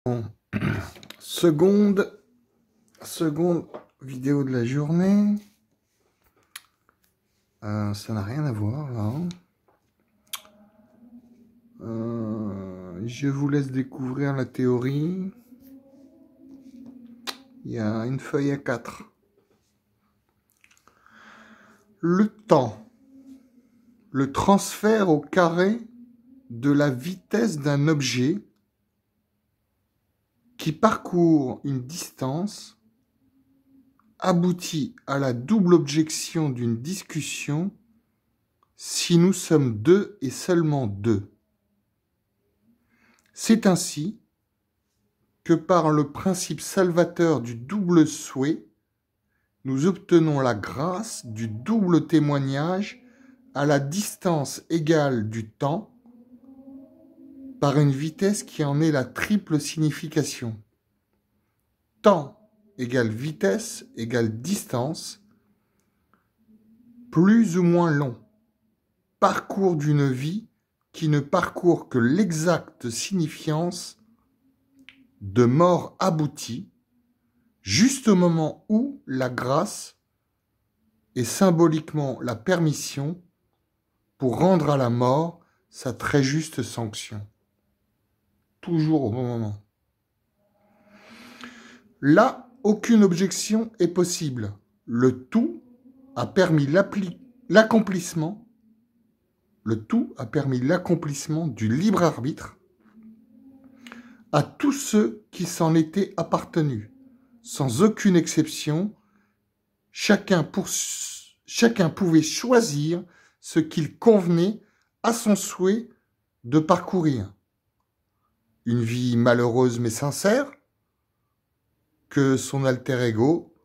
Bon. Seconde vidéo de la journée. Ça n'a rien à voir là. Je vous laisse découvrir la théorie. Il y a une feuille à 4. Le temps. Le transfert au carré de la vitesse d'un objet qui parcourt une distance aboutit à la double objection d'une discussion si nous sommes deux et seulement deux. C'est ainsi que par le principe salvateur du double souhait, nous obtenons la grâce du double témoignage à la distance égale du temps par une vitesse qui en est la triple signification. Temps égale vitesse égale distance, plus ou moins long, parcours d'une vie qui ne parcourt que l'exacte signifiance de mort aboutie, juste au moment où la grâce est symboliquement la permission pour rendre à la mort sa très juste sanction. Toujours au bon moment. Là, aucune objection est possible. Le tout a permis l'accomplissement du libre arbitre à tous ceux qui s'en étaient appartenus, sans aucune exception. Chacun pouvait choisir ce qu'il convenait à son souhait de parcourir. Une vie malheureuse mais sincère, que son alter ego,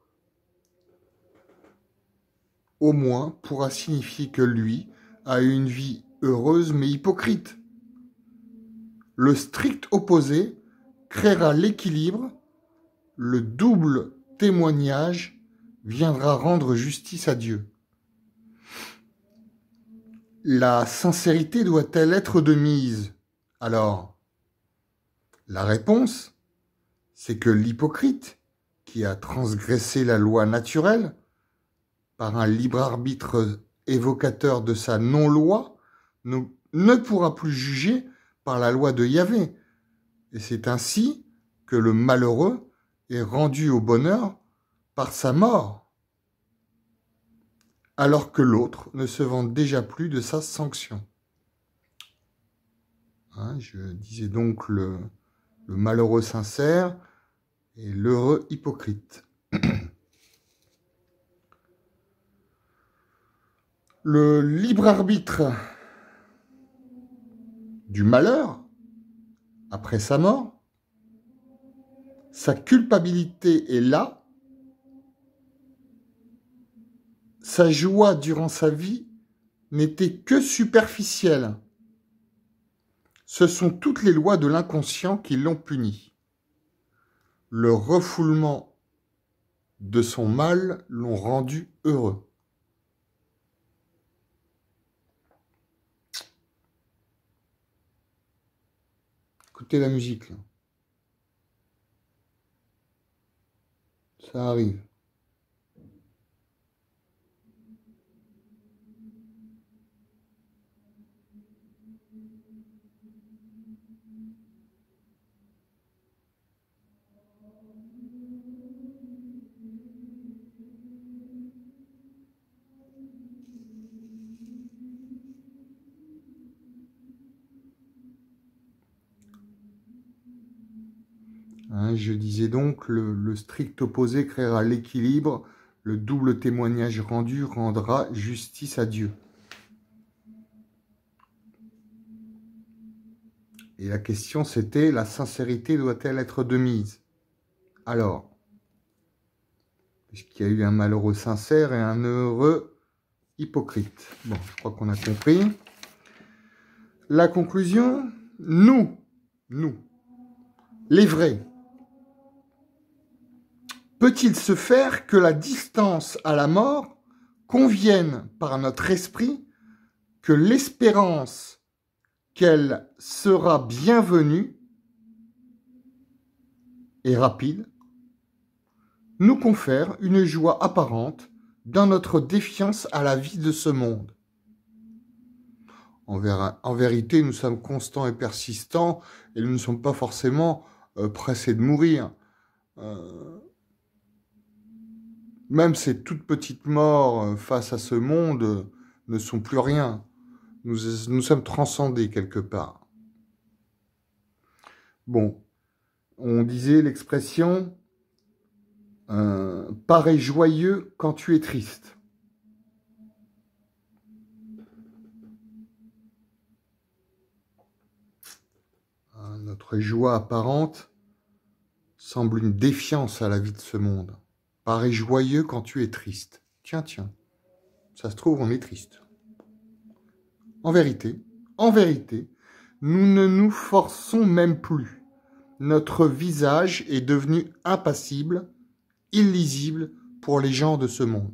au moins, pourra signifier que lui a eu une vie heureuse mais hypocrite. Le strict opposé créera l'équilibre, le double témoignage viendra rendre justice à Dieu. La sincérité doit-elle être de mise? Alors, la réponse, c'est que l'hypocrite, qui a transgressé la loi naturelle par un libre arbitre évocateur de sa non-loi, ne pourra plus juger par la loi de Yahvé. Et c'est ainsi que le malheureux est rendu au bonheur par sa mort, alors que l'autre ne se vante déjà plus de sa sanction. Je disais donc le malheureux sincère et l'heureux hypocrite. Le libre arbitre du malheur, après sa mort, sa culpabilité est là, sa joie durant sa vie n'était que superficielle. Ce sont toutes les lois de l'inconscient qui l'ont puni. Le refoulement de son mal l'ont rendu heureux. Écoutez la musique, là. Ça arrive. Je disais donc, le strict opposé créera l'équilibre, le double témoignage rendu rendra justice à Dieu. Et la question c'était, la sincérité doit-elle être de mise? Alors, puisqu'il y a eu un malheureux sincère et un heureux hypocrite. Bon, je crois qu'on a compris. La conclusion, nous, les vrais, peut-il se faire que la distance à la mort convienne par notre esprit, que l'espérance qu'elle sera bienvenue et rapide nous confère une joie apparente dans notre défiance à la vie de ce monde. En vérité, nous sommes constants et persistants et nous ne sommes pas forcément pressés de mourir. Même ces toutes petites morts face à ce monde ne sont plus rien. Nous sommes transcendés quelque part. Bon, on disait l'expression « parais joyeux quand tu es triste ». Notre joie apparente semble une défiance à la vie de ce monde. Parais joyeux quand tu es triste. Tiens, ça se trouve, on est triste. En vérité, nous ne nous forçons même plus. Notre visage est devenu impassible, illisible pour les gens de ce monde.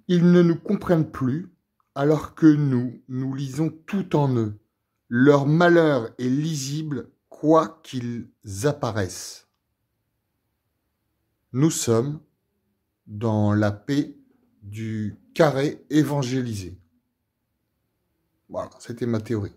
Ils ne nous comprennent plus, alors que nous lisons tout en eux. Leur malheur est lisible, quoi qu'ils apparaissent. Nous sommes dans la paix du carré évangélisé. Voilà, c'était ma théorie.